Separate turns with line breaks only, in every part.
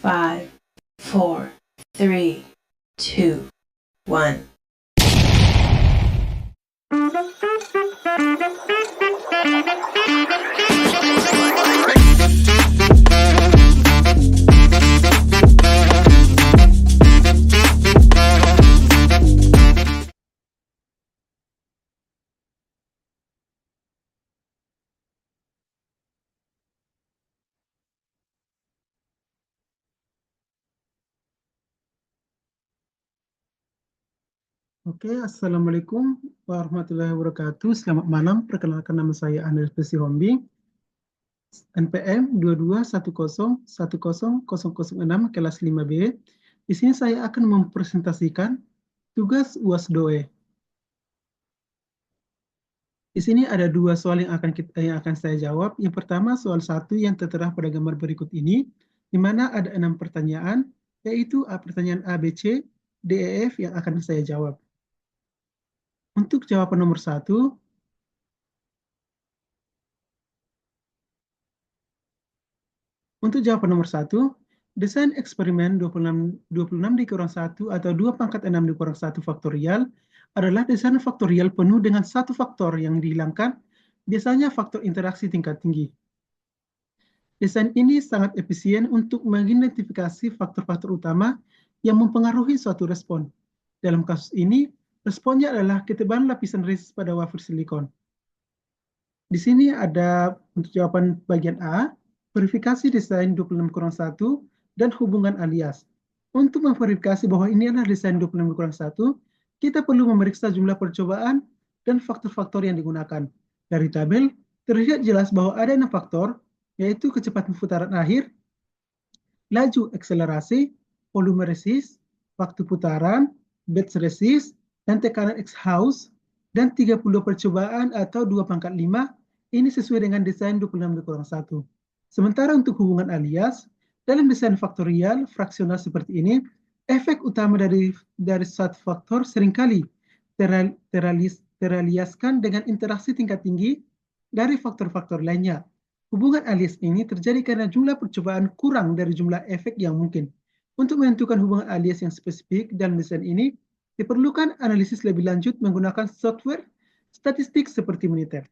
5, 4, 3, 2, 1.
Oke, Assalamualaikum warahmatullahi wabarakatuh. Selamat malam, perkenalkan nama saya Andreas Pesi Hombing, NPM 2210100006 kelas 5B. Di sini saya akan mempresentasikan tugas UAS DOE. Di sini ada dua soal yang akan saya jawab. Yang pertama soal 1 yang tertera pada gambar berikut ini, di mana ada 6 pertanyaan, yaitu pertanyaan A, B, C, D, E, F yang akan saya jawab. Untuk jawaban nomor 1, desain eksperimen 26 dikurang 1 atau 2 pangkat 6 dikurang 1 faktorial adalah desain faktorial penuh dengan satu faktor yang dihilangkan, biasanya faktor interaksi tingkat tinggi. Desain ini sangat efisien untuk mengidentifikasi faktor-faktor utama yang mempengaruhi suatu respon. Dalam kasus ini, responnya adalah ketebalan lapisan resist pada wafer silikon. Di sini ada untuk jawaban bagian A, verifikasi desain 26-1 dan hubungan alias. Untuk memverifikasi bahwa ini adalah desain 26-1, kita perlu memeriksa jumlah percobaan dan faktor-faktor yang digunakan. Dari tabel, terlihat jelas bahwa ada 6 faktor, yaitu kecepatan putaran akhir, laju akselerasi, volume resist, waktu putaran, batch resist, dan tekanan X-House, dan 30 percobaan atau 2 pangkat 5, ini sesuai dengan desain 26-1. Sementara untuk hubungan alias, dalam desain faktorial fraksional seperti ini, efek utama dari suatu faktor seringkali teraliaskan dengan interaksi tingkat tinggi dari faktor-faktor lainnya. Hubungan alias ini terjadi karena jumlah percobaan kurang dari jumlah efek yang mungkin. Untuk menentukan hubungan alias yang spesifik dalam desain ini, diperlukan analisis lebih lanjut menggunakan software statistik seperti Minitab.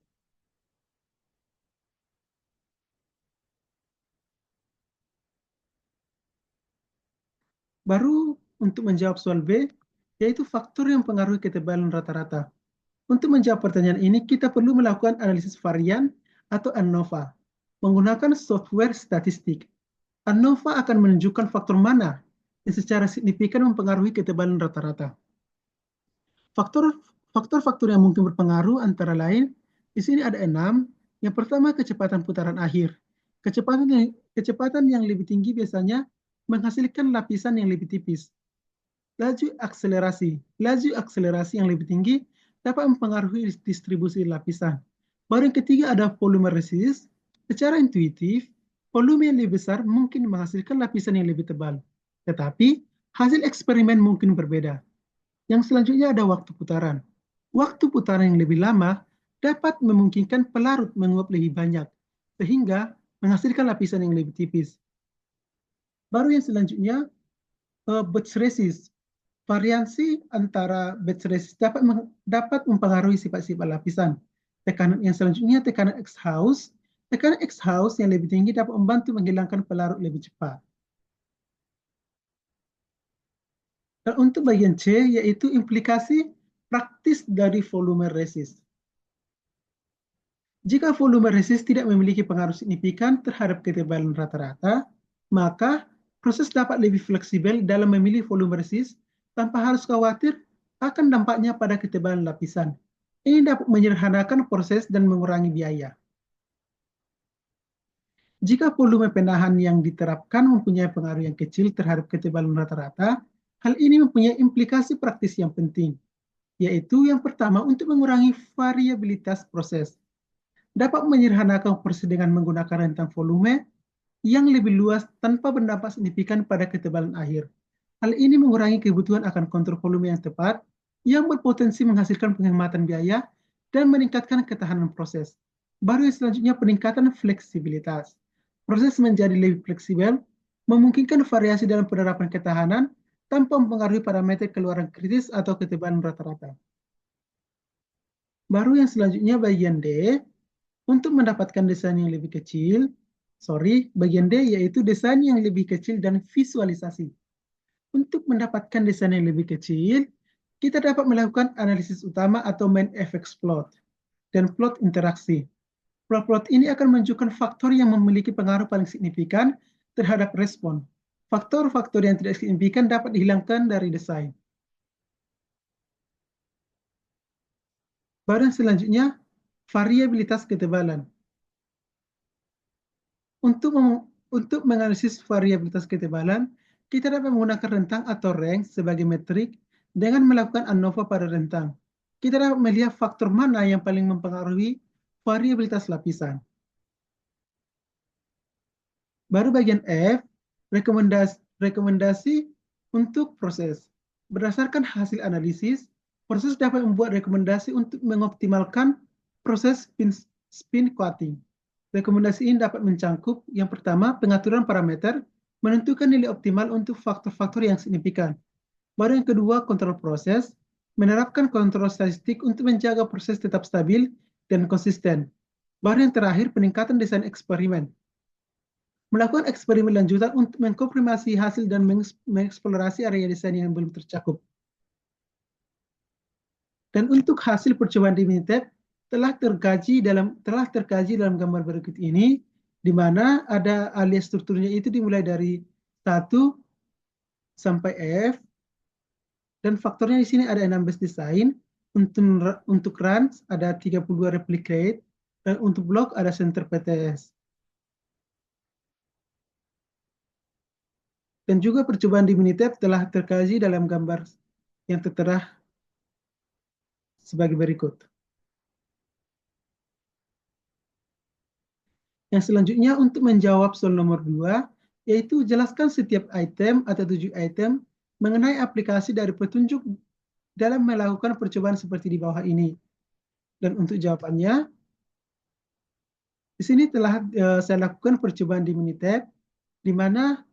Baru untuk menjawab soal B, yaitu faktor yang mempengaruhi ketebalan rata-rata. Untuk menjawab pertanyaan ini, kita perlu melakukan analisis varian atau ANOVA menggunakan software statistik. ANOVA akan menunjukkan faktor mana yang secara signifikan mempengaruhi ketebalan rata-rata. Faktor-faktor yang mungkin berpengaruh antara lain, di sini ada 6. Yang pertama, kecepatan putaran akhir. Kecepatan yang lebih tinggi biasanya menghasilkan lapisan yang lebih tipis. Laju akselerasi yang lebih tinggi dapat mempengaruhi distribusi lapisan. Baru yang ketiga ada volume resist. Secara intuitif, volume yang lebih besar mungkin menghasilkan lapisan yang lebih tebal. Tetapi, hasil eksperimen mungkin berbeda. Yang selanjutnya ada waktu putaran. Waktu putaran yang lebih lama dapat memungkinkan pelarut menguap lebih banyak, sehingga menghasilkan lapisan yang lebih tipis. Baru yang selanjutnya, batch resist. Variasi antara batch resist dapat mempengaruhi sifat-sifat lapisan. Tekanan yang selanjutnya, tekanan X-House. Tekanan X-House yang lebih tinggi dapat membantu menghilangkan pelarut lebih cepat. Dan untuk bagian C, yaitu implikasi praktis dari volume resist. Jika volume resist tidak memiliki pengaruh signifikan terhadap ketebalan rata-rata, maka proses dapat lebih fleksibel dalam memilih volume resist tanpa harus khawatir akan dampaknya pada ketebalan lapisan. Ini dapat menyederhanakan proses dan mengurangi biaya. Jika volume penahan yang diterapkan mempunyai pengaruh yang kecil terhadap ketebalan rata-rata, hal ini mempunyai implikasi praktis yang penting, yaitu yang pertama untuk mengurangi variabilitas proses. Dapat menyederhanakan proses dengan menggunakan rentang volume yang lebih luas tanpa berdampak signifikan pada ketebalan akhir. Hal ini mengurangi kebutuhan akan kontrol volume yang tepat, yang berpotensi menghasilkan penghematan biaya dan meningkatkan ketahanan proses. Baru yang selanjutnya peningkatan fleksibilitas. Proses menjadi lebih fleksibel memungkinkan variasi dalam penerapan ketahanan tanpa mempengaruhi parameter keluaran kritis atau ketebalan rata-rata. Baru yang selanjutnya bagian D, untuk mendapatkan desain yang lebih kecil, bagian D yaitu desain yang lebih kecil dan visualisasi. Untuk mendapatkan desain yang lebih kecil, kita dapat melakukan analisis utama atau main effects plot dan plot interaksi. Plot-plot ini akan menunjukkan faktor yang memiliki pengaruh paling signifikan terhadap respon. Faktor-faktor yang tidak signifikan dapat dihilangkan dari desain. Baru selanjutnya, variabilitas ketebalan. Untuk menganalisis variabilitas ketebalan, kita dapat menggunakan rentang atau range sebagai metrik dengan melakukan ANOVA pada rentang. Kita dapat melihat faktor mana yang paling mempengaruhi variabilitas lapisan. Baru bagian F, rekomendasi untuk proses. Berdasarkan hasil analisis, proses dapat membuat rekomendasi untuk mengoptimalkan proses spin coating. Rekomendasi ini dapat mencangkup yang pertama, pengaturan parameter, menentukan nilai optimal untuk faktor-faktor yang signifikan. Baru yang kedua, kontrol proses, menerapkan kontrol statistik untuk menjaga proses tetap stabil dan konsisten. Baru yang terakhir, peningkatan desain eksperimen. Melakukan eksperimen lanjutan untuk mengkonfirmasi hasil dan mengeksplorasi area desain yang belum tercakup. Dan untuk hasil percobaan di Minitab telah terkaji dalam gambar berikut ini, di mana ada alias strukturnya itu dimulai dari 1 sampai F, dan faktornya di sini ada 16 desain, untuk runs ada 32 replicate, dan untuk block ada center PTS. Dan juga percobaan di Minitab telah terkaji dalam gambar yang tertera sebagai berikut. Yang selanjutnya untuk menjawab soal nomor 2, yaitu jelaskan setiap item atau 7 item mengenai aplikasi dari petunjuk dalam melakukan percobaan seperti di bawah ini. Dan untuk jawabannya, di sini telah saya lakukan percobaan di Minitab, di mana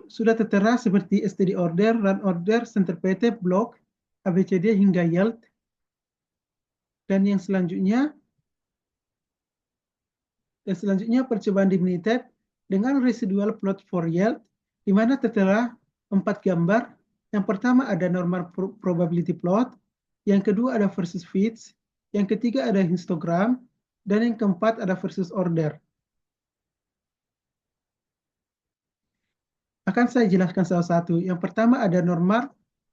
sudah tertera seperti std order, run order, center PT, block, ABCD hingga yield. Dan yang selanjutnya percobaan di Minitab dengan residual plot for yield, di mana tertera 4 gambar. Yang pertama ada normal probability plot, yang kedua ada versus fits, yang ketiga ada histogram, dan yang keempat ada versus order. Akan saya jelaskan salah satu. Yang pertama ada normal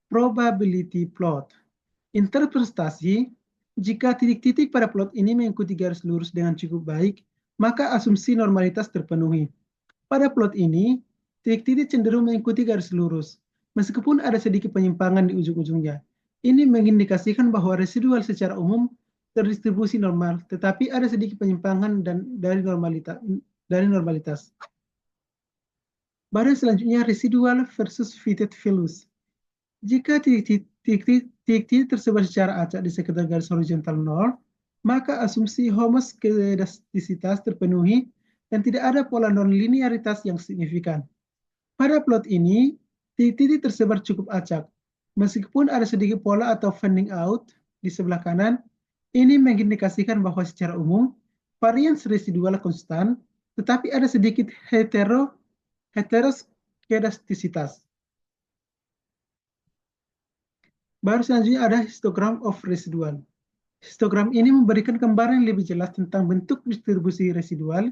probability plot. Interpretasi, jika titik-titik pada plot ini mengikuti garis lurus dengan cukup baik, maka asumsi normalitas terpenuhi. Pada plot ini, titik-titik cenderung mengikuti garis lurus, meskipun ada sedikit penyimpangan di ujung-ujungnya. Ini mengindikasikan bahwa residual secara umum terdistribusi normal, tetapi ada sedikit penyimpangan dari normalitas. Baru selanjutnya residual versus fitted values. Jika titik-titik tersebar secara acak di sekitar garis horizontal 0, maka asumsi homoskedastisitas terpenuhi dan tidak ada pola non-linearitas yang signifikan. Pada plot ini, titik-titik tersebar cukup acak. Meskipun ada sedikit pola atau fanning out di sebelah kanan, ini mengindikasikan bahwa secara umum, varians residual konstan, tetapi ada sedikit heteroskedastisitas. Baru selanjutnya ada histogram of residual. Histogram ini memberikan gambaran yang lebih jelas tentang bentuk distribusi residual.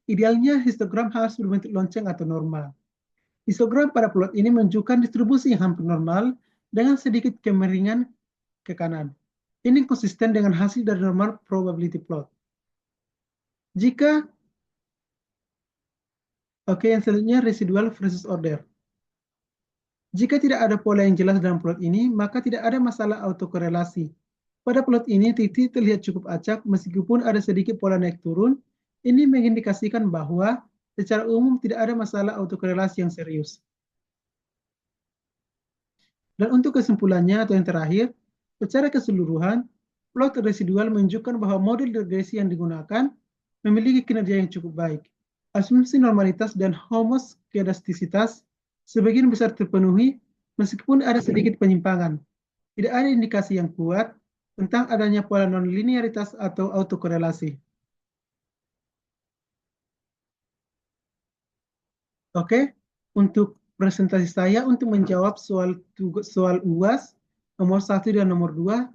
Idealnya histogram harus berbentuk lonceng atau normal. Histogram pada plot ini menunjukkan distribusi yang hampir normal dengan sedikit kemiringan ke kanan. Ini konsisten dengan hasil dari normal probability plot. Yang selanjutnya residual versus order. Jika tidak ada pola yang jelas dalam plot ini, maka tidak ada masalah autokorelasi. Pada plot ini, titik terlihat cukup acak meskipun ada sedikit pola naik turun. Ini mengindikasikan bahwa secara umum tidak ada masalah autokorelasi yang serius. Dan untuk kesimpulannya atau yang terakhir, secara keseluruhan, plot residual menunjukkan bahwa model regresi yang digunakan memiliki kinerja yang cukup baik. asumsi normalitas dan homoskedastisitas sebagian besar terpenuhi meskipun ada sedikit penyimpangan. Tidak ada indikasi yang kuat tentang adanya pola nonlinearitas atau autokorelasi. Oke, untuk presentasi saya untuk menjawab soal UAS nomor 1 dan nomor 2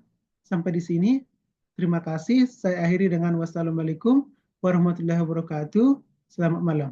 sampai di sini. Terima kasih. Saya akhiri dengan wassalamualaikum warahmatullahi wabarakatuh. Selamat malam.